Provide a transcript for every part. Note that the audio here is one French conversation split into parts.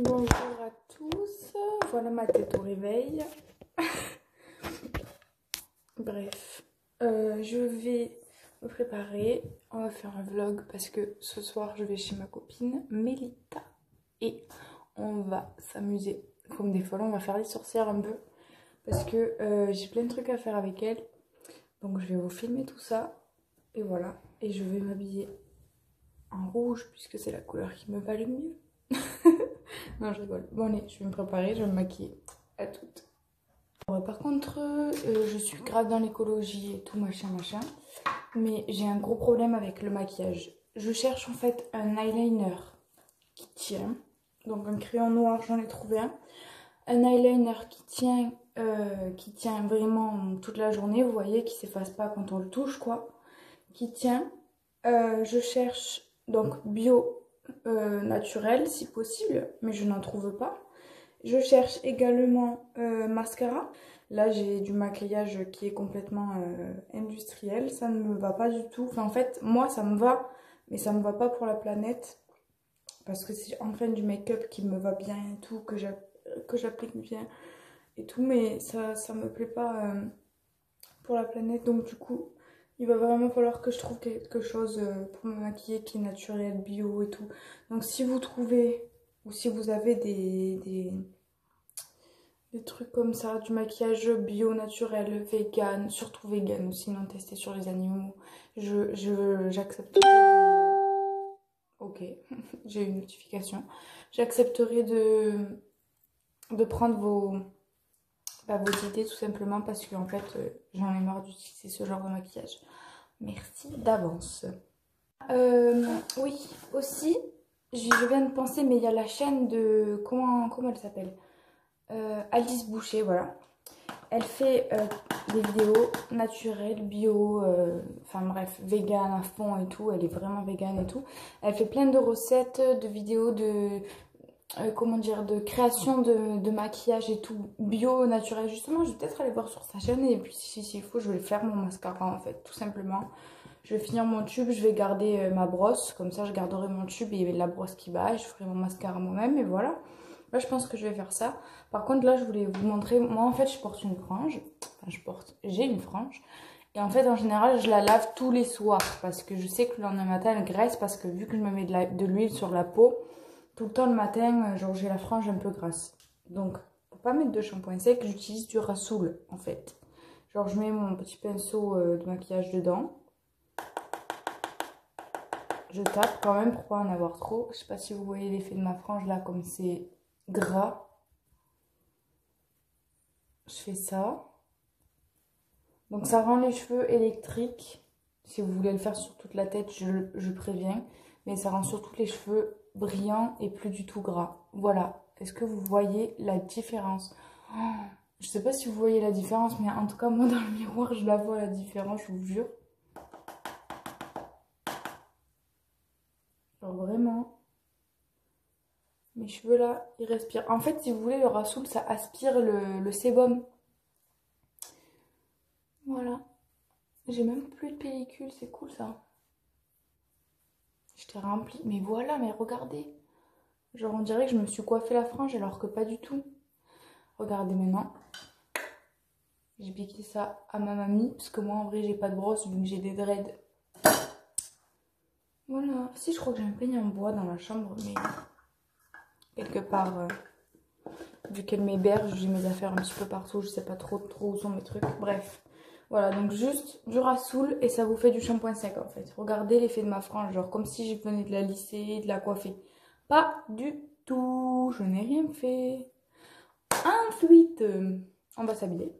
Bonjour à tous, voilà ma tête au réveil. Bref, je vais me préparer, on va faire un vlog parce que ce soir je vais chez ma copine Mélita et on va s'amuser comme des folles, on va faire les sorcières un peu parce que j'ai plein de trucs à faire avec elle. Donc je vais vous filmer tout ça et voilà, et je vais m'habiller en rouge puisque c'est la couleur qui me va le mieux. Non, je rigole. Bon, allez, je vais me préparer, je vais me maquiller. À toutes. Par contre, je suis grave dans l'écologie et tout, machin, machin. Mais j'ai un gros problème avec le maquillage. Je cherche en fait un eyeliner qui tient. Donc un crayon noir, j'en ai trouvé un. Un eyeliner qui tient vraiment toute la journée. Vous voyez, qui s'efface pas quand on le touche, quoi. Qui tient. Je cherche donc bio naturel si possible, mais je n'en trouve pas. Je cherche également mascara. Là, j'ai du maquillage qui est complètement industriel. Ça ne me va pas du tout. Enfin, en fait, moi, ça me va, mais ça me va pas pour la planète. Parce que c'est enfin du make-up qui me va bien et tout, que j'applique bien et tout. Mais ça me plaît pas pour la planète. Donc, du coup, il va vraiment falloir que je trouve quelque chose pour me maquiller qui est naturel, bio et tout. Donc, si vous trouvez ou si vous avez des trucs comme ça, du maquillage bio, naturel, vegan, surtout vegan aussi, non testé sur les animaux. J'accepterai de... Ok, j'ai eu une notification. J'accepterai de prendre vos idées tout simplement parce que en fait, j'en ai marre d'utiliser ce genre de maquillage. Merci d'avance. Oui, aussi, je viens de penser, mais il y a la chaîne de... Comment elle s'appelle? Alice Boucher, voilà. Elle fait des vidéos naturelles, bio, enfin bref, vegan à fond et tout. Elle est vraiment vegan et tout. Elle fait plein de recettes, de vidéos de, comment dire, de création de maquillage et tout, bio, naturel. Justement, je vais peut-être aller voir sur sa chaîne et puis s'il faut, je vais faire mon mascara en fait, tout simplement. Je vais finir mon tube, je vais garder ma brosse, comme ça je garderai mon tube et la brosse qui va, et je ferai mon mascara moi-même et voilà. Là, je pense que je vais faire ça. Par contre, là, je voulais vous montrer. Moi, en fait, je porte une frange. Enfin, j'ai une frange. Et en fait, en général, je la lave tous les soirs. Parce que je sais que le lendemain matin, elle graisse. Parce que vu que je me mets de l'huile sur la peau, tout le temps le matin, genre, j'ai la frange un peu grasse. Donc, pour pas mettre de shampoing sec, j'utilise du Rasoul, en fait. Genre, je mets mon petit pinceau de maquillage dedans. Je tape quand même pour pas en avoir trop. Je sais pas si vous voyez l'effet de ma frange là, comme c'est gras. Je fais ça. Donc ça rend les cheveux électriques. Si vous voulez le faire sur toute la tête, je préviens. Mais ça rend surtout les cheveux brillants et plus du tout gras. Voilà. Est-ce que vous voyez la différence? Oh, je sais pas si vous voyez la différence, mais en tout cas, moi dans le miroir, je la vois la différence, je vous jure. Genre vraiment. Mes cheveux là, ils respirent. En fait, si vous voulez, le Rasoul, ça aspire le sébum. Voilà. J'ai même plus de pellicule, c'est cool ça. Je t'ai rempli. Mais voilà, mais regardez. Genre on dirait que je me suis coiffé la frange alors que pas du tout. Regardez maintenant. J'ai piqué ça à ma mamie. Parce que moi en vrai j'ai pas de brosse vu que j'ai des dreads. Voilà. Si, je crois que j'ai un peigne en bois dans la chambre. Mais quelque part, vu qu'elle m'héberge, j'ai mes affaires un petit peu partout. Je sais pas trop où sont mes trucs. Bref. Voilà, donc juste du Rasoul et ça vous fait du shampoing sec en fait. Regardez l'effet de ma frange, genre comme si je venais de la lisser, de la coiffer. Pas du tout, je n'ai rien fait. Ensuite, on va s'habiller.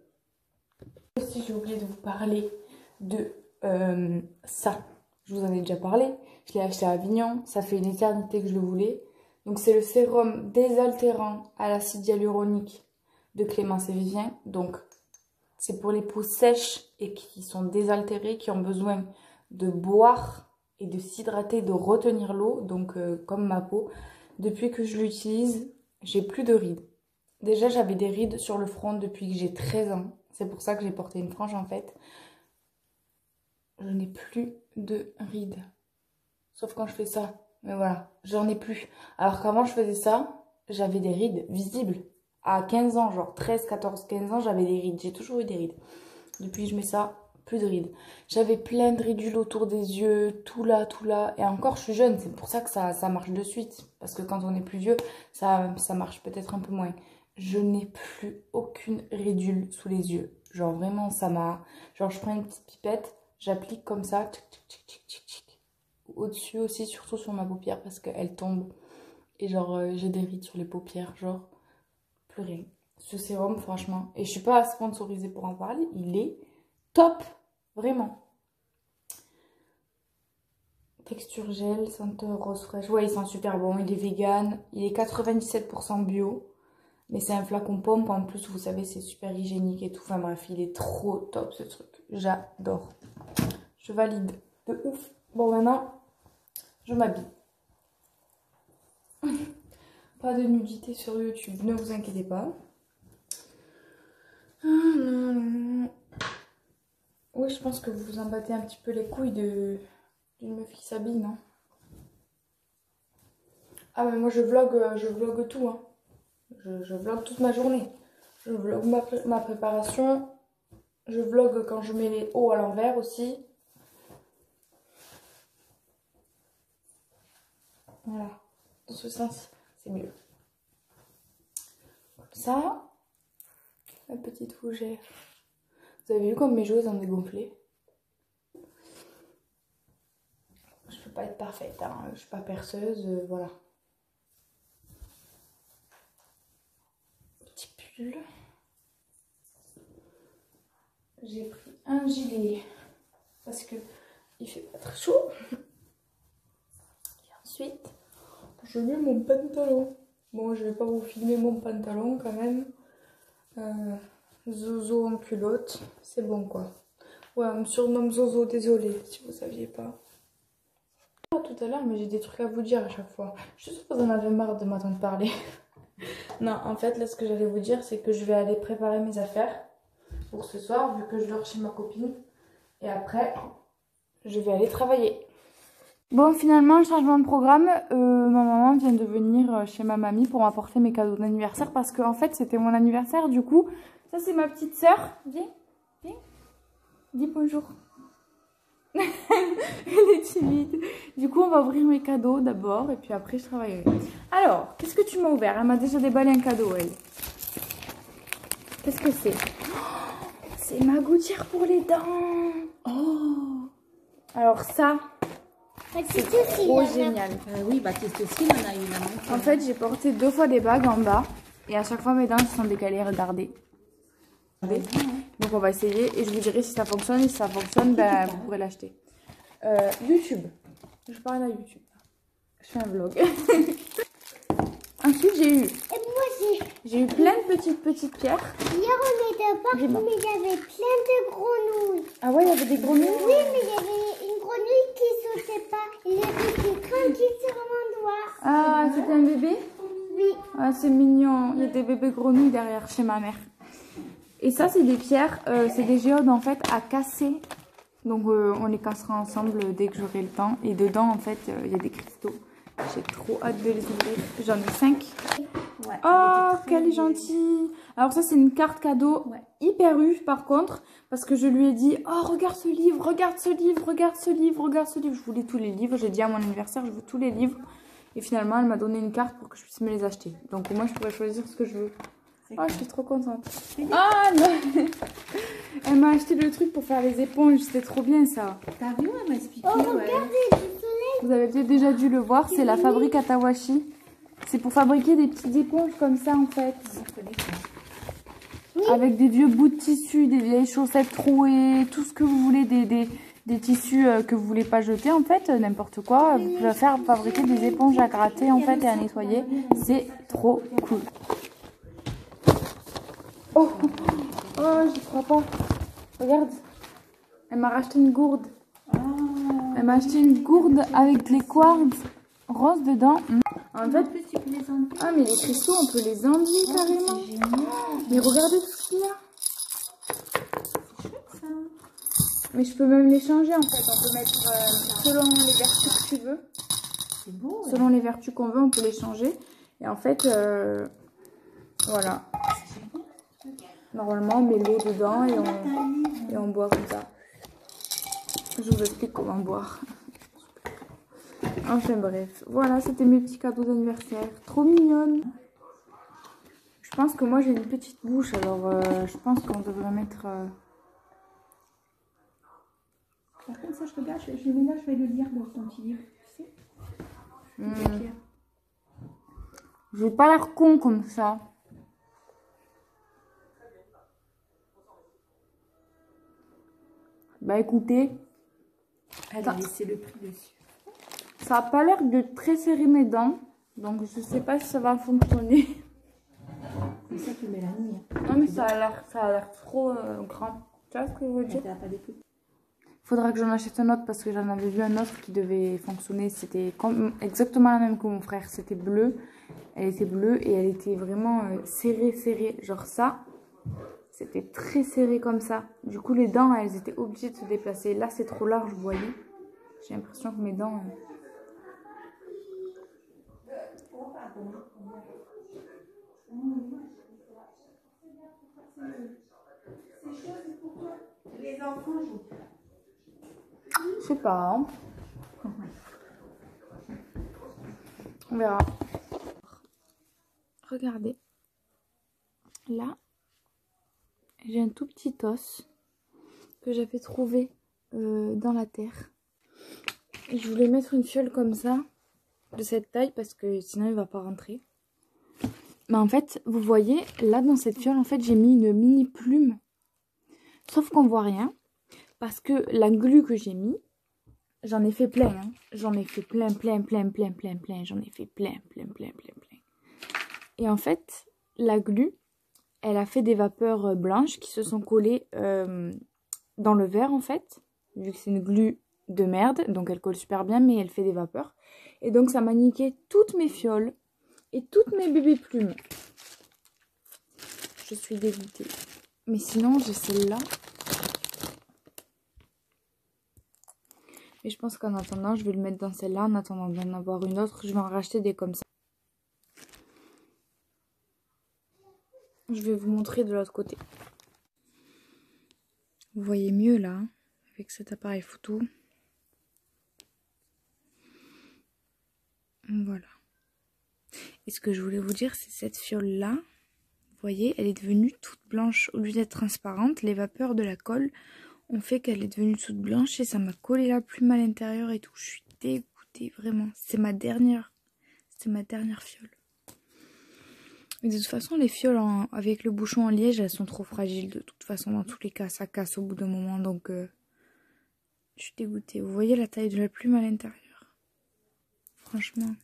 Aussi, j'ai oublié de vous parler de ça. Je vous en ai déjà parlé. Je l'ai acheté à Avignon, ça fait une éternité que je le voulais. Donc c'est le sérum désaltérant à l'acide hyaluronique de Clémence et Vivien. Donc c'est pour les peaux sèches et qui sont désaltérées, qui ont besoin de boire et de s'hydrater, de retenir l'eau, donc comme ma peau. Depuis que je l'utilise, j'ai plus de rides. Déjà, j'avais des rides sur le front depuis que j'ai 13 ans. C'est pour ça que j'ai porté une frange en fait. Je n'ai plus de rides. Sauf quand je fais ça. Mais voilà, j'en ai plus. Alors qu'avant, je faisais ça, j'avais des rides visibles. À 15 ans, genre 13, 14, 15 ans, j'avais des rides. J'ai toujours eu des rides. Depuis que je mets ça, plus de rides. J'avais plein de ridules autour des yeux, tout là, tout là. Et encore, je suis jeune, c'est pour ça que ça marche de suite. Parce que quand on est plus vieux, ça marche peut-être un peu moins. Je n'ai plus aucune ridule sous les yeux. Genre vraiment, ça m'a... Genre je prends une petite pipette, j'applique comme ça, tchic, tchic, tchic, tchic, tchic, tchic. Au-dessus aussi, surtout sur ma paupière parce qu'elle tombe. Et genre, j'ai des rides sur les paupières, genre... Plus rien. Ce sérum, franchement. Et je suis pas sponsorisée pour en parler. Il est top. Vraiment. Texture gel, senteur rose fraîche. Ouais, il sent super bon. Il est vegan. Il est 97% bio. Mais c'est un flacon pompe. En plus, vous savez, c'est super hygiénique et tout. Enfin bref, il est trop top ce truc. J'adore. Je valide. De ouf. Bon, maintenant, je m'habille. Pas de nudité sur YouTube, ne vous inquiétez pas. Oui, je pense que vous vous en battez un petit peu les couilles d'une meuf qui s'habille, non? Ah mais moi je vlog tout, hein. Je vlog toute ma journée. Je vlog ma préparation. Je vlog quand je mets les hauts à l'envers aussi. Voilà, dans ce sens. C'est mieux. Comme ça, ma petite fougère. Vous avez vu comme mes joues ont dégonflé? Je peux pas être parfaite, hein. Je suis pas perceuse, voilà. Petit pull. J'ai pris un gilet parce que il fait pas très chaud. Et ensuite, je mets mon pantalon. Bon, je vais pas vous filmer mon pantalon quand même. Zozo en culotte, c'est bon quoi. Ouais, on me surnomme Zozo, désolée si vous saviez pas. Tout à l'heure, mais j'ai des trucs à vous dire à chaque fois. Je suis sûre que vous en avez marre de m'entendre parler. Non, en fait, là, ce que j'allais vous dire, c'est que je vais aller préparer mes affaires pour ce soir, vu que je dors chez ma copine. Et après, je vais aller travailler. Bon, finalement, changement de programme. Ma maman vient de venir chez ma mamie pour m'apporter mes cadeaux d'anniversaire parce qu'en fait, c'était mon anniversaire. Du coup, ça, c'est ma petite sœur. Viens, viens. Dis bonjour. Elle est timide. Du coup, on va ouvrir mes cadeaux d'abord et puis après, je travaillerai. Alors, qu'est-ce que tu m'as ouvert? Elle m'a déjà déballé un cadeau, elle. Qu'est-ce que c'est? Oh, c'est ma gouttière pour les dents. Oh. Alors ça... C'est trop génial. Oui, Baptiste aussi, il en a une. En fait, j'ai porté 2 fois des bagues en bas. Et à chaque fois, mes dents se sont décalées. Regardez. Donc, on va essayer. Et je vous dirai si ça fonctionne. Et si ça fonctionne, ben, vous pourrez l'acheter. YouTube. Je parle à YouTube. Je fais un vlog. Ensuite, j'ai eu plein de petites pierres. Hier, on était au parc, mais il y avait plein de grenouilles. Ah ouais, il y avait des grenouilles? Oui, mais il y avait une grenouille qui sautait pas. Il était tranquille sur mon doigt. Ah, c'était un bébé? Oui. Ah, c'est mignon. Il y a des bébés grenouilles derrière chez ma mère. Et ça, c'est des pierres. C'est des géodes, en fait, à casser. Donc, on les cassera ensemble dès que j'aurai le temps. Et dedans, en fait, il y a des cristaux. J'ai trop hâte de les ouvrir. J'en ai 5. Ouais, oh, qu'elle est gentille. Alors ça, c'est une carte cadeau hyper U, par contre. Parce que je lui ai dit, oh, regarde ce livre, regarde ce livre, regarde ce livre, regarde ce livre. Je voulais tous les livres. J'ai dit à mon anniversaire, je veux tous les livres. Et finalement, elle m'a donné une carte pour que je puisse me les acheter. Donc moi, je pourrais choisir ce que je veux. Oh, je suis trop contente. Ah non. Elle m'a acheté le truc pour faire les éponges. C'était trop bien, ça. T'as vu, elle m'a expliqué. Oh, regardez, du soleil. Vous avez peut-être déjà dû le voir. C'est la fabrique Atawashi. C'est pour fabriquer des petites éponges comme ça, en fait. Avec des vieux bouts de tissu, des vieilles chaussettes trouées, tout ce que vous voulez, des tissus que vous voulez pas jeter, en fait, n'importe quoi. Vous pouvez faire fabriquer des éponges à gratter, en fait, et à nettoyer. C'est trop cool. Oh, oh, j'y crois pas. Regarde. Elle m'a racheté une gourde. Elle m'a acheté une gourde avec les quartz roses dedans. En fait, ah, mais les cristaux, on peut les enlever carrément. Mais regardez tout ce qu'il y a. Mais je peux même les changer, en fait. On peut mettre selon les vertus que tu veux. C'est beau. Selon les vertus qu'on veut, on peut les changer. Et en fait, voilà. Normalement, on met l'eau dedans et on boit comme ça. Je vous explique comment boire. Enfin bref, voilà, c'était mes petits cadeaux d'anniversaire. Trop mignonne. Je pense que moi j'ai une petite bouche, alors je pense qu'on devrait mettre... Par contre, ça, je regarde, je vais le lire dans ton petit livre, tu sais. J'ai pas l'air con comme ça. Bah écoutez, Elle a laissé le prix dessus. ça a pas l'air de très serrer mes dents, donc je sais pas si ça va fonctionner. C'est ça que Mélanie. Non mais ça a l'air trop grand. Tu vois ce que je veux dire? Faudra que j'en achète un autre parce que j'en avais vu un autre qui devait fonctionner. C'était exactement la même que mon frère. C'était bleu. Elle était bleue et elle était vraiment serrée. Genre ça, c'était très serré comme ça. Du coup, les dents, elles étaient obligées de se déplacer. Là, c'est trop large, vous voyez. J'ai l'impression que mes dents... Les enfants jouent. Je sais pas. Hein. On verra. Regardez. Là, j'ai un tout petit os que j'avais trouvé dans la terre. Et je voulais mettre une fiole comme ça, de cette taille, parce que sinon il va pas rentrer. Mais en fait, vous voyez, là dans cette fiole, en fait, j'ai mis une mini plume. Sauf qu'on voit rien, parce que la glu que j'ai mis, j'en ai fait plein. Hein. J'en ai fait plein. J'en ai fait plein. Et en fait, la glu, elle a fait des vapeurs blanches qui se sont collées dans le verre, en fait. Vu que c'est une glu de merde, donc elle colle super bien, mais elle fait des vapeurs. Et donc, ça m'a niqué toutes mes fioles et toutes mes bébés plumes. Je suis dégoûtée. Mais sinon, j'ai celle-là. Mais je pense qu'en attendant, je vais le mettre dans celle-là. En attendant d'en avoir une autre, je vais en racheter des comme ça. Je vais vous montrer de l'autre côté. Vous voyez mieux là, hein, avec cet appareil photo. Voilà. Et ce que je voulais vous dire, c'est cette fiole-là. Vous voyez, elle est devenue toute blanche. Au lieu d'être transparente, les vapeurs de la colle ont fait qu'elle est devenue toute blanche et ça m'a collé la plume à l'intérieur et tout. Je suis dégoûtée, vraiment. C'est ma dernière fiole. Mais de toute façon, les fioles avec le bouchon en liège, elles sont trop fragiles. De toute façon, dans tous les cas, ça casse au bout d'un moment. Donc, je suis dégoûtée. Vous voyez la taille de la plume à l'intérieur? Franchement.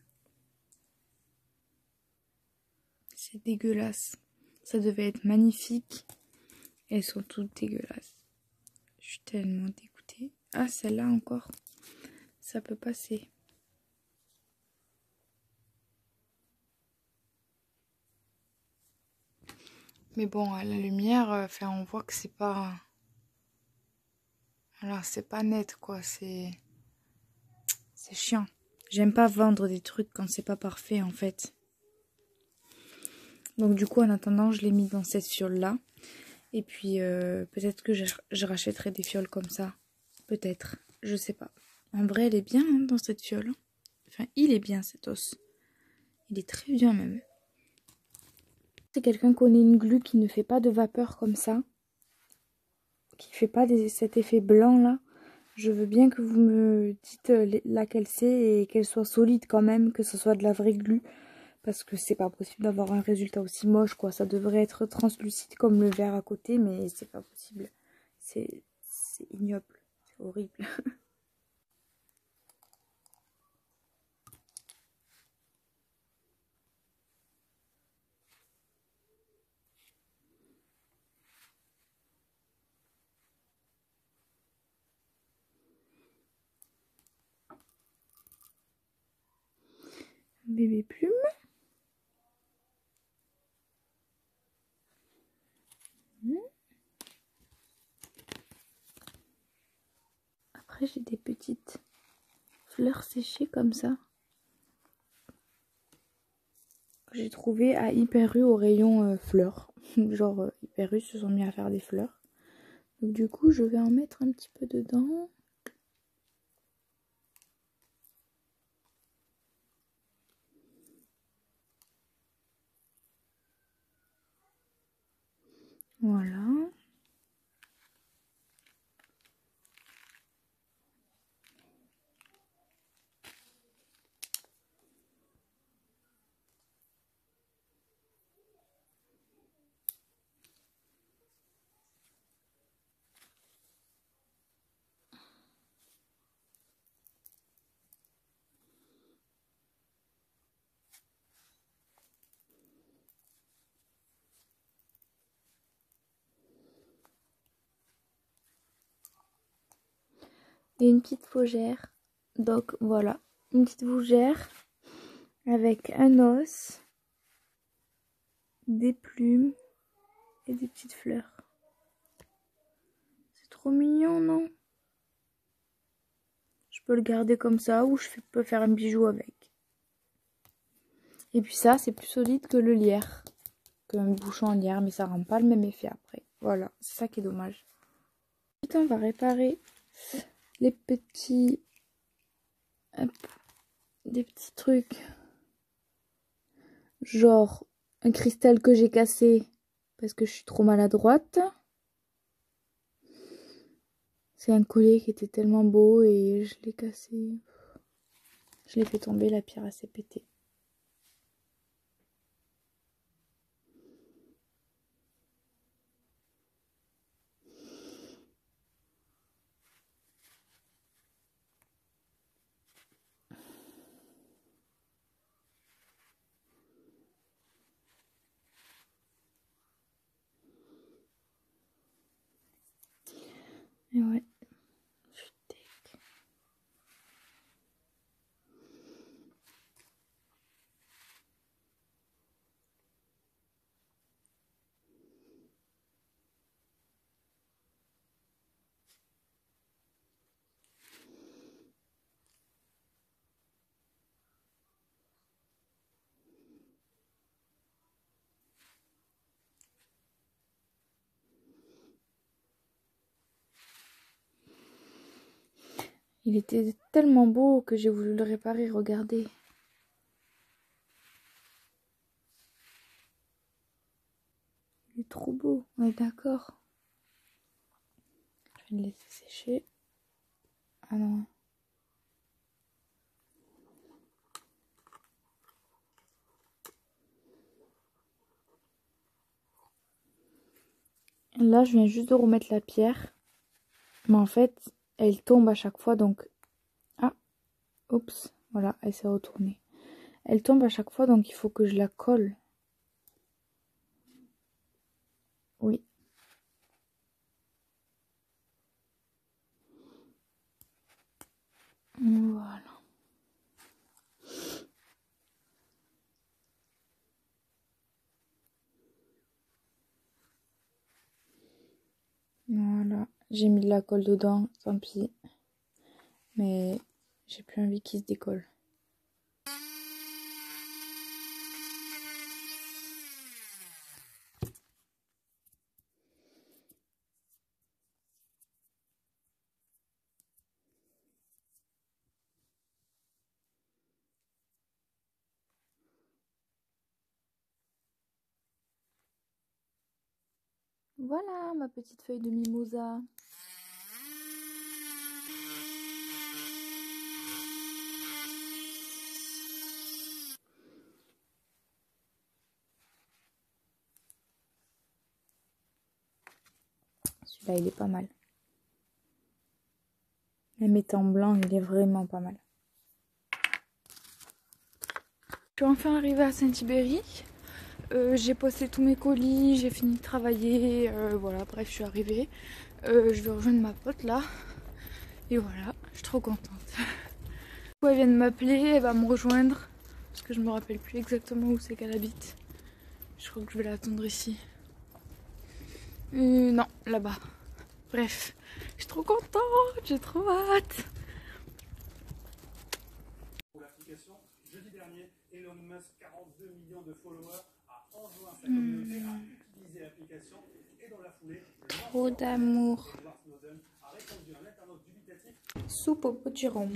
C'est dégueulasse. Ça devait être magnifique. Elles sont toutes dégueulasses. Je suis tellement dégoûtée. Ah, celle-là encore. Ça peut passer. Mais bon, à la lumière, enfin, on voit que c'est pas... Alors, c'est pas net, quoi. C'est chiant. J'aime pas vendre des trucs quand c'est pas parfait, en fait. Donc, du coup, en attendant, je l'ai mis dans cette fiole-là. Et puis, peut-être que je rachèterai des fioles comme ça. Peut-être. Je sais pas. En vrai, elle est bien hein, dans cette fiole. Enfin, il est bien, cet os. Il est très bien, même. Si quelqu'un connaît une glu qui ne fait pas de vapeur comme ça, qui fait pas cet effet blanc là, je veux bien que vous me dites laquelle c'est et qu'elle soit solide quand même, que ce soit de la vraie glu, parce que c'est pas possible d'avoir un résultat aussi moche quoi. Ça devrait être translucide comme le verre à côté, mais c'est pas possible. C'est ignoble, c'est horrible. Bébé plume. Après j'ai des petites fleurs séchées comme ça. que j'ai trouvé à Hyper U au rayon fleurs. Genre Hyper U se sont mis à faire des fleurs. Donc du coup je vais en mettre un petit peu dedans. Voilà. Et une petite fougère. Donc voilà, une petite fougère avec un os, des plumes et des petites fleurs. C'est trop mignon, non? Je peux le garder comme ça ou peux faire un bijou avec. Et puis ça, c'est plus solide que le lierre, qu'un bouchon en lierre, mais ça rend pas le même effet après. Voilà, c'est ça qui est dommage. Ensuite, on va réparer les petits... Hop, des petits trucs. Genre un cristal que j'ai cassé parce que je suis trop maladroite. C'est un collier qui était tellement beau et je l'ai cassé. Je l'ai fait tomber, la pierre s'est pétée. Et ouais, je suis deg. Il était tellement beau que j'ai voulu le réparer, regardez. Il est trop beau, on est d'accord. Je vais le laisser sécher. Ah non. Là, je viens juste de remettre la pierre. Mais en fait, elle tombe à chaque fois, donc... Ah, oups, voilà, elle s'est retournée. Elle tombe à chaque fois, donc il faut que je la colle. Oui. Voilà. Voilà, j'ai mis de la colle dedans, tant pis. Mais j'ai plus envie qu'il se décolle. Voilà ma petite feuille de mimosa. Celui-là, il est pas mal. Même étant blanc, il est vraiment pas mal. Je suis enfin arrivée à Saint-Ibéry. J'ai posté tous mes colis, j'ai fini de travailler. Voilà, bref, je suis arrivée. Je vais rejoindre ma pote là. Et voilà, je suis trop contente. Elle vient de m'appeler, elle va me rejoindre. Parce que je me rappelle plus exactement où c'est qu'elle habite. Je crois que je vais l'attendre ici. Non, là-bas. Bref, je suis trop contente, j'ai trop hâte. Pour l'application jeudi dernier Elon Musk, 42 millions de followers, a enjoint sa communauté à utiliser l'application et dans la foulée, Trop d'amour. Edward Snowden a répondu à un internaute dubitatif. Soupe au potiron.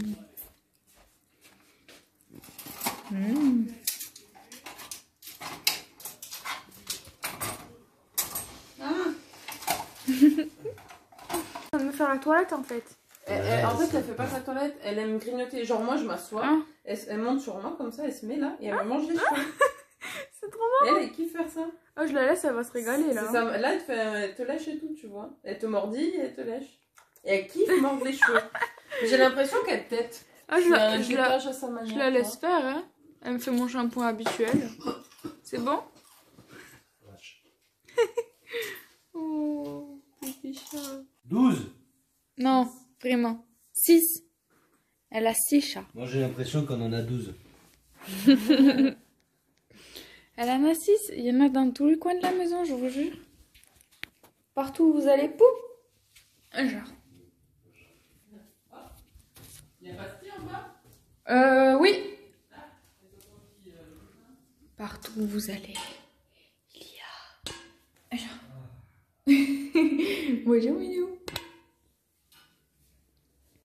Ça me faire la toilette en fait. En fait, elle fait pas sa toilette, elle aime grignoter. Genre, moi je m'assois, Ah. elle monte sur moi comme ça, elle se met là et elle me mange les cheveux. C'est trop marrant. Et elle kiffe faire ça. Oh, je la laisse, elle va se régaler là. C'est ça. Là, elle te lèche et tout, tu vois. Elle te mordit et elle te lèche. Et elle kiffe mordre les cheveux. J'ai l'impression qu'elle tête. Ah, je la à sa manière. je la laisse faire, hein. Elle me fait mon shampoing habituel. C'est bon? Oh, petit chat. 12. Non, vraiment. 6. Elle a 6 chats. Moi j'ai l'impression qu'on en a 12. Elle en a 6. Il y en a dans tous les coins de la maison, je vous jure. Partout où vous allez, pouf. Un genre. Il y a Bastille en bas? Oui. Partout où vous allez, il y a un genre. Bonjour, Minou.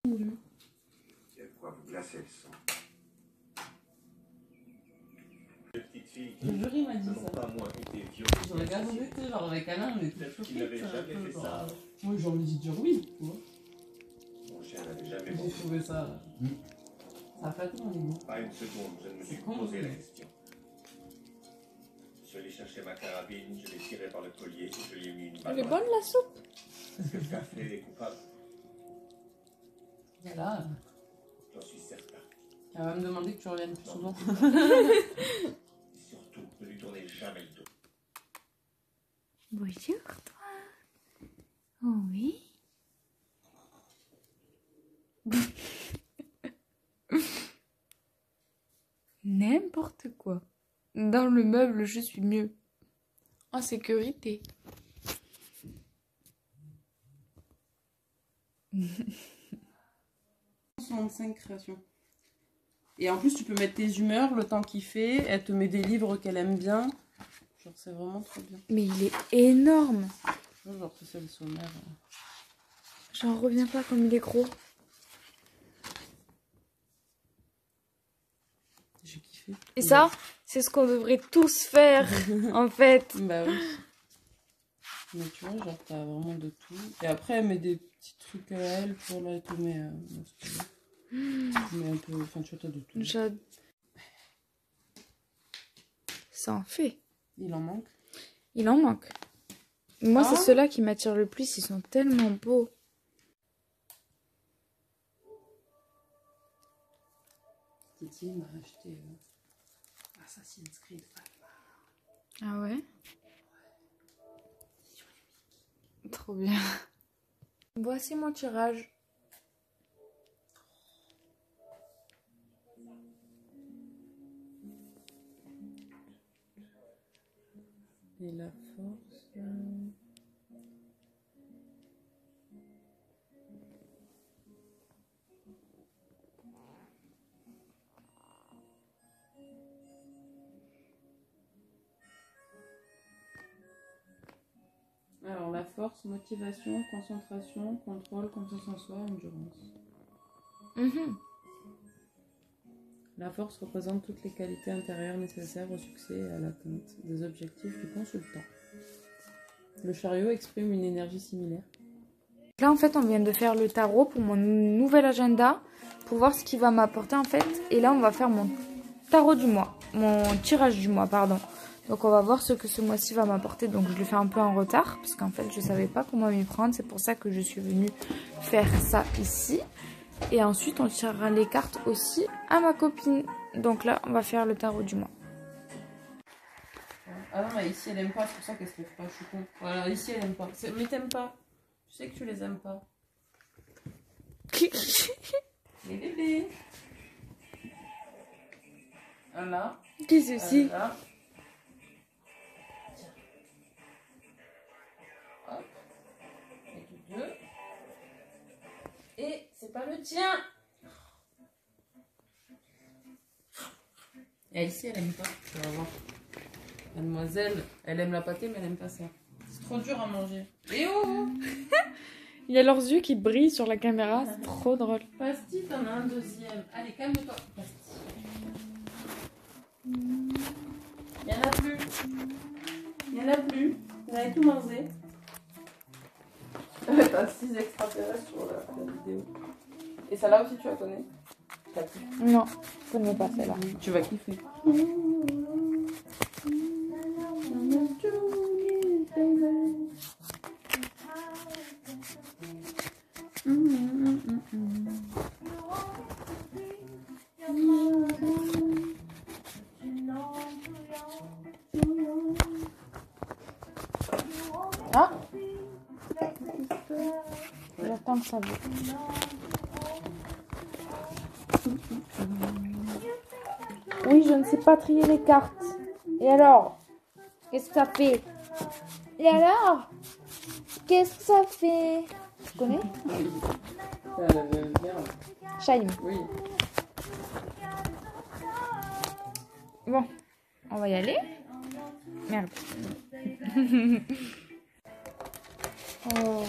Il y a de quoi vous glacer le sang. Les petites filles Le jury m'a dit n'ont ça. pas moins été Je violées. regarde en été, genre avec Alain, on était choqués. Il n'avait ça, jamais un peu, fait genre, ça. Moi j'ai envie de dire oui, tu vois. Mon chien n'avait jamais J'ai menti. trouvé ça. Ça a flatté mon ego. Pas une seconde, je ne me suis C'est con, posé la mais- question. Je suis allé chercher ma carabine, je l'ai tirée par le collier et je lui ai mis une balle. Elle est dans bonne la la soupe. tête. Est-ce que Scarface est coupable? Voilà. J'en suis certain. Elle va me demander que tu reviennes plus souvent. Et surtout, ne lui tournez jamais le dos. Bonjour, toi. Oh oui. N'importe quoi. Dans le meuble, je suis mieux. En sécurité. 65 créations. Et en plus, tu peux mettre tes humeurs, le temps qu'il fait. Elle te met des livres qu'elle aime bien. Genre, c'est vraiment trop bien. Mais il est énorme. Genre, c'est le sommaire. J'en reviens pas comme il est gros. J'ai kiffé. Et ça, c'est ce qu'on devrait tous faire, en fait. Bah oui. Mais tu vois, genre, t'as vraiment de tout. Et après, elle met des petits trucs à elle pour là, elle te met. Mais un peu. Enfin, tu vois, t'as de tout. Ça en fait. Il en manque. Il en manque. Moi, Ah. c'est ceux-là qui m'attirent le plus. Ils sont tellement beaux. Titi m'a acheté Assassin's Creed. Ah ouais? Trop bien. Voici mon tirage. Et la force. Alors, la force, motivation, concentration, contrôle, confiance en soi, endurance. Mhm. La force représente toutes les qualités intérieures nécessaires au succès et à l'atteinte des objectifs du consultant. Le chariot exprime une énergie similaire. Là, en fait, on vient de faire le tarot pour mon nouvel agenda, pour voir ce qu'il va m'apporter, en fait. Et là, on va faire mon tarot du mois, mon tirage du mois, pardon. Donc, on va voir ce que ce mois-ci va m'apporter. Donc, je le fais un peu en retard, parce qu'en fait, je savais pas comment m'y prendre. C'est pour ça que je suis venue faire ça ici. Et ensuite, on tirera les cartes aussi à ma copine. Donc là, on va faire le tarot du mois. Ah non, mais ici elle aime pas, c'est pour ça qu'elle se lève pas, je suis con. Voilà, ici elle aime pas. Mais t'aimes pas. Je sais que tu les aimes pas. Les bébés. Voilà. Qu'est-ce que c'est? Voilà. Hop. Et tous deux. Et c'est pas le tien. Et Elsie, elle aime pas. Tu vas voir. Mademoiselle, elle aime la pâtée, mais elle aime pas ça. C'est trop dur à manger. Et oh! Il y a leurs yeux qui brillent sur la caméra, c'est trop drôle. Pasti, t'en as un deuxième. Allez, calme-toi. Pasti. Il y en a plus. Il y en a plus. Vous avez tout mangé. T'as 6 extraterrestres sur la vidéo. Et celle-là aussi, tu la connais? Non, je connais pas celle-là. Tu vas kiffer. Ah, j'attends que ça va. Oui, je ne sais pas trier les cartes. Et alors? Qu'est-ce que ça fait? Et alors? Qu'est-ce que ça fait? Tu connais? Shaim. Oui. Bon, on va y aller. Merde. Oh,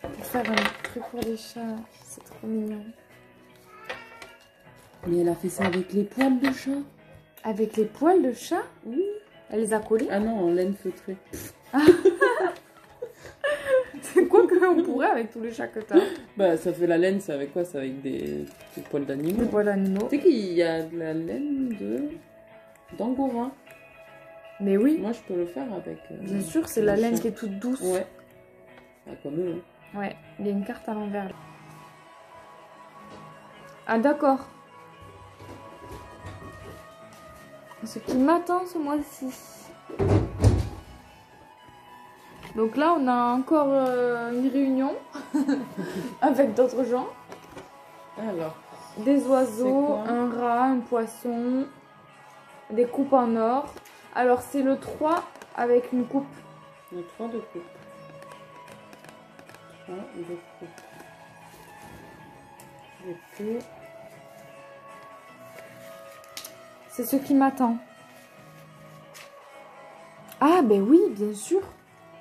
pour faire un truc pour les chats, c'est trop mignon. Mais elle a fait ça avec les poils de chat. Avec les poils de chat? Oui. Elle les a collés? Ah non, en laine feutrée. C'est quoi qu'on pourrait avec tous les chats que t'as? Bah, ça fait la laine, c'est avec quoi? C'est avec des poils d'animaux. Des poils d'animaux. Tu sais qu'il y a de la laine d'angora. Mais oui, Moi, je peux le faire avec. bien sûr, c'est la le laine chat. qui est toute douce. Ouais. Ah, comme eux. Hein. Ouais, il y a une carte à l'envers. Ah d'accord. Ce qui m'attend ce mois-ci. Donc là, on a encore une réunion avec d'autres gens. Alors, Des oiseaux, quoi un rat, un poisson, des coupes en or. Alors c'est le 3 avec une coupe. le 3 de coupe. 3 de coupe. Et C'est ce qui m'attend. Ah ben oui, bien sûr.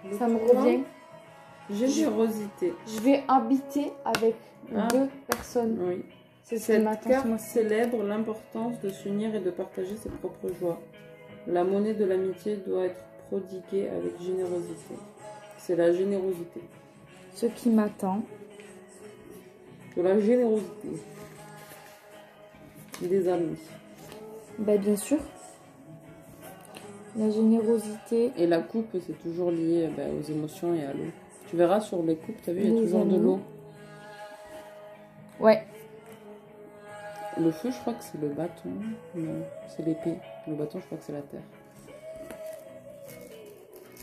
le Ça me 3, revient. Générosité. Je vais habiter avec Ah. 2 personnes. Oui. C'est ce qui Cette m'attend ce carte mois-ci. célèbre l'importance de s'unir et de partager ses propres joies. La monnaie de l'amitié doit être prodiguée avec générosité. C'est la générosité. Ce qui m'attend. De la générosité. Des amis. Ben bien sûr. La générosité. Et la coupe, c'est toujours lié aux émotions et à l'eau. Tu verras sur les coupes, t'as vu, il y a Les toujours de amis. l'eau. Ouais. Le feu, je crois que c'est le bâton. Non, c'est l'épée. Le bâton, je crois que c'est la terre.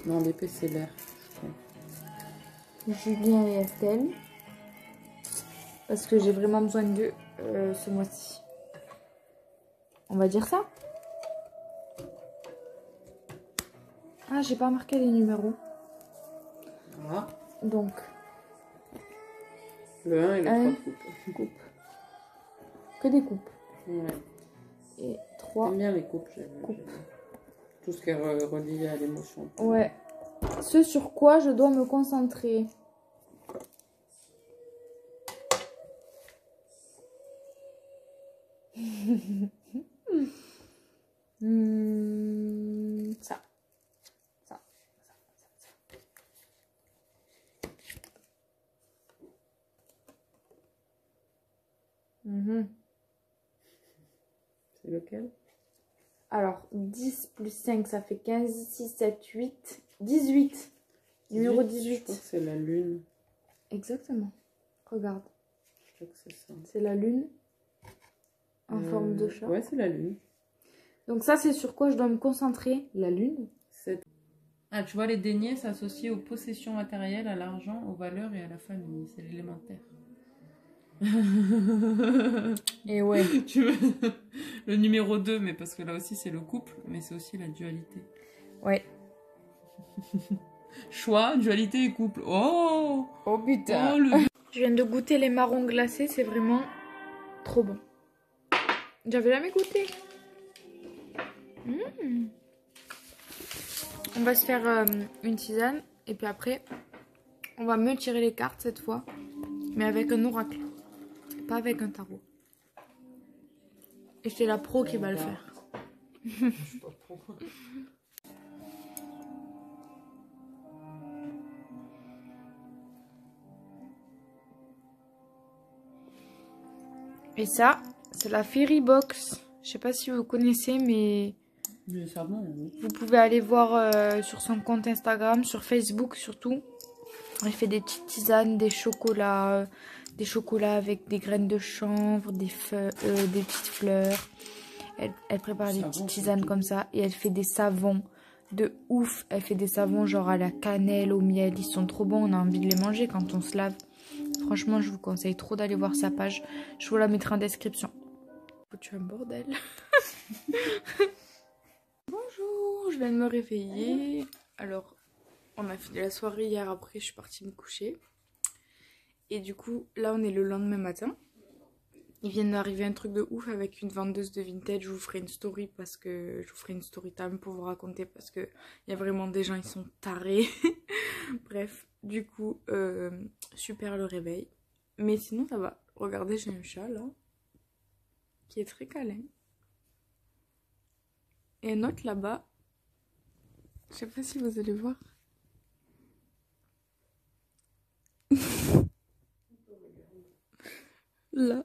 Non, l'épée, c'est l'air, je crois. Julien et Estelle. Parce que j'ai vraiment besoin d'eux ce mois-ci. On va dire ça? Ah, j'ai pas marqué les numéros. Ah, Donc, le 1 et le 3 Un. coupes. coupe. Que des coupes. Ouais. Et 3. J'aime bien les coupes. Coupe. Tout ce qui est relié à l'émotion. Ouais. Ce sur quoi je dois me concentrer. Ça. Ça. Mhm. C'est lequel? Alors, 10 plus 5, ça fait 15, 6, 7, 8, 18. Numéro Je 18. crois que c'est la lune. Exactement. Regarde, Je crois que c'est ça. c'est la lune en forme de chat. Ouais, c'est la lune. Donc ça, c'est sur quoi je dois me concentrer. La lune. Ah, tu vois, les deniers s'associent aux possessions matérielles, à l'argent, aux valeurs et à la famille. C'est l'élémentaire. Et ouais. Tu veux le numéro 2, mais parce que là aussi c'est le couple, mais c'est aussi la dualité. Ouais. Choix, dualité et couple. Oh, Oh putain. oh le... Je viens de goûter les marrons glacés, c'est vraiment trop bon. J'avais jamais goûté. On va se faire une tisane et puis après on va mieux tirer les cartes cette fois, mais avec un oracle, pas avec un tarot. Et c'est la pro qui va le faire. Je suis pas pro. Et ça, c'est la Fairy Box. Je sais pas si vous connaissez, mais Mais ça bon, oui. vous pouvez aller voir sur son compte Instagram, sur Facebook surtout. Elle fait des petites tisanes, des chocolats avec des graines de chanvre, des petites fleurs. Elle prépare des petites tisanes comme ça et elle fait des savons de ouf. Elle fait des savons genre à la cannelle, au miel. Ils sont trop bons, on a envie de les manger quand on se lave. Franchement, je vous conseille trop d'aller voir sa page. Je vous la mettrai en description. Tu es un bordel. Bonjour, je viens de me réveiller. Alors, on a fini la soirée hier, après je suis partie me coucher. Et du coup, là on est le lendemain matin. Il vient d'arriver un truc de ouf avec une vendeuse de vintage. Je vous ferai une story parce que je vous ferai une story time pour vous raconter parce que il y a vraiment des gens, ils sont tarés. Bref, du coup, super le réveil. Mais sinon ça va. Regardez, j'ai un chat là qui est très câlin. Et un autre là-bas. Je sais pas si vous allez voir. Là.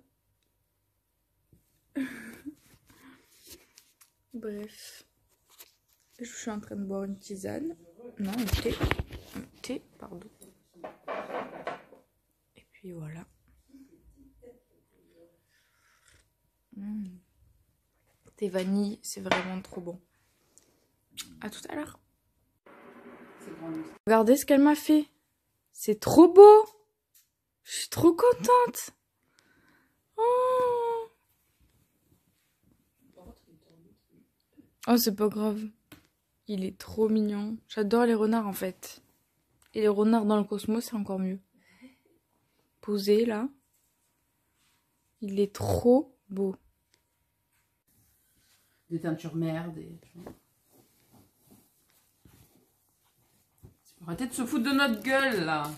Bref. Je suis en train de boire une tisane. Non, un thé. Un thé, pardon. Et puis voilà. Thé vanille, c'est vraiment trop bon. À tout à l'heure. Regardez ce qu'elle m'a fait. C'est trop beau. Je suis trop contente. Oh, c'est pas grave. Il est trop mignon. J'adore les renards en fait. Et les renards dans le cosmos, c'est encore mieux. Posé là. Il est trop beau. Des teintures merde et... Arrêtez de se foutre de notre gueule là.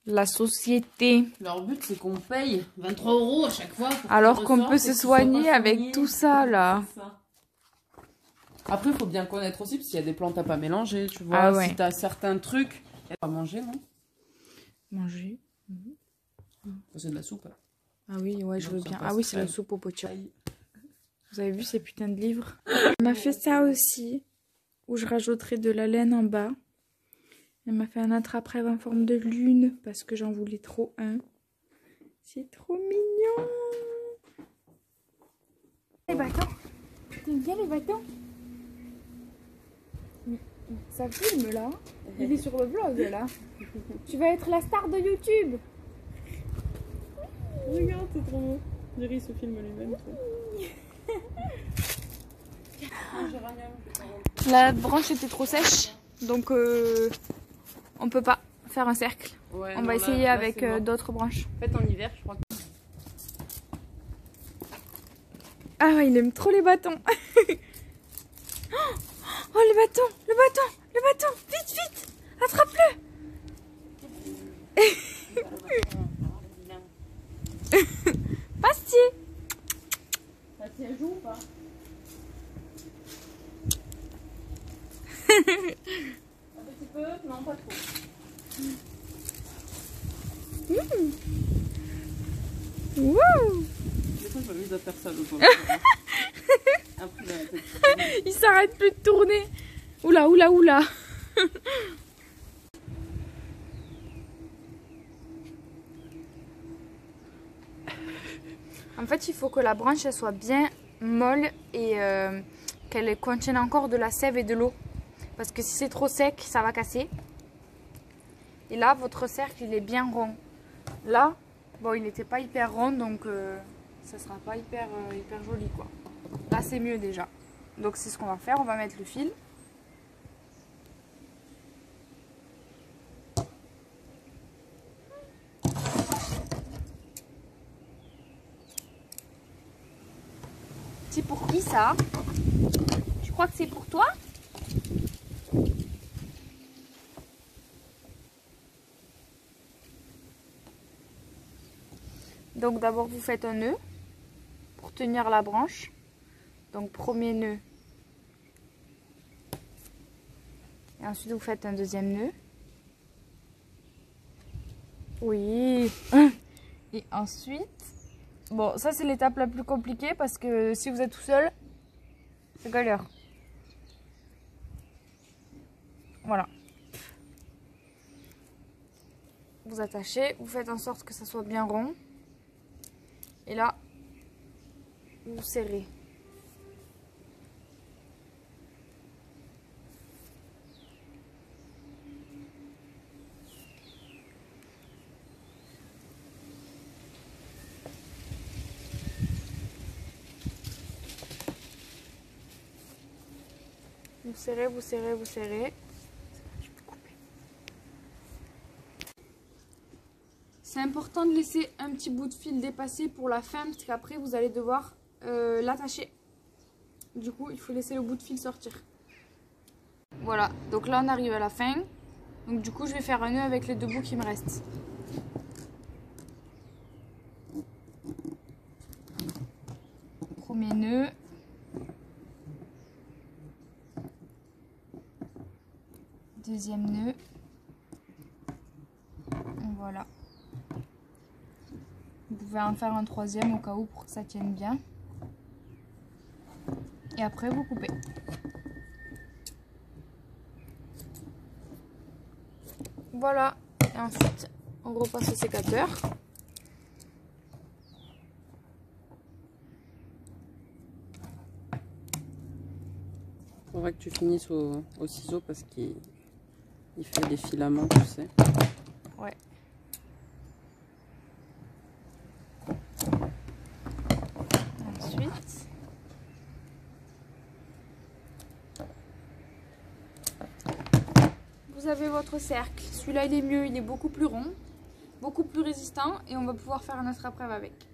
La société. Leur but c'est qu'on paye 23 € à chaque fois. Alors qu'on peut se soigner avec tout ça là. Après il faut bien connaître aussi parce qu'il y a des plantes à pas mélanger. Tu vois, Ah ouais. si t'as certains trucs à manger, non? Manger. C'est de la soupe. Ah oui, ouais, je Non, veux ça bien. passe Ah oui, c'est la crème. soupe au potiron. Vous avez vu ces putains de livres? Elle m'a fait ça aussi, où je rajouterai de la laine en bas. Elle m'a fait un attrape-rêve en forme de lune, parce que j'en voulais trop un. C'est trop mignon. Les bâtons. T'aimes bien les bâtons? Ça filme là. Il est sur le vlog là. Tu vas être la star de YouTube. Regarde, c'est trop beau. Jerry se filme lui-même. La branche était trop sèche, donc on peut pas faire un cercle. Ouais, On non, va là- essayer là, avec c'est mort. d'autres branches. En fait, en hiver, je crois que... Ah, il aime trop les bâtons. Oh, le bâton, le bâton, le bâton. Vite, vite, attrape-le. Pasti. Ça joue ou pas? Un petit peu, non pas trop. Wouh. Des fois, je m'amuse à faire ça le jour. Après, la tête. Il s'arrête plus de tourner. Oula, oula, oula. En fait, il faut que la branche elle soit bien molle et qu'elle contienne encore de la sève et de l'eau. Parce que si c'est trop sec, ça va casser. Et là, votre cercle, il est bien rond. Là, bon, il n'était pas hyper rond, donc ça sera pas hyper joli, quoi. Là, c'est mieux déjà. Donc, c'est ce qu'on va faire. On va mettre le fil. C'est pour qui ça? Je crois que c'est pour toi. Donc d'abord vous faites un nœud pour tenir la branche. Donc premier nœud. Et ensuite vous faites un deuxième nœud. Oui. Et ensuite, bon ça c'est l'étape la plus compliquée parce que si vous êtes tout seul, c'est galère. Voilà. Vous attachez, vous faites en sorte que ça soit bien rond. Et là, vous serrez. Vous serrez, vous serrez, vous serrez. C'est important de laisser un petit bout de fil dépasser pour la fin parce qu'après vous allez devoir l'attacher. Du coup, il faut laisser le bout de fil sortir. Voilà, donc là on arrive à la fin. Donc du coup, je vais faire un nœud avec les deux bouts qui me restent. Premier nœud. Deuxième nœud. Voilà. Vous pouvez en faire un troisième au cas où pour que ça tienne bien. Et après vous coupez. Voilà. Et ensuite on repasse au sécateur. Faudrait que tu finisses au ciseau parce qu'il fait des filaments, tu sais. Ouais. Ensuite, vous avez votre cercle. Celui-là, il est mieux, il est beaucoup plus rond, beaucoup plus résistant et on va pouvoir faire un attrape-rêve avec.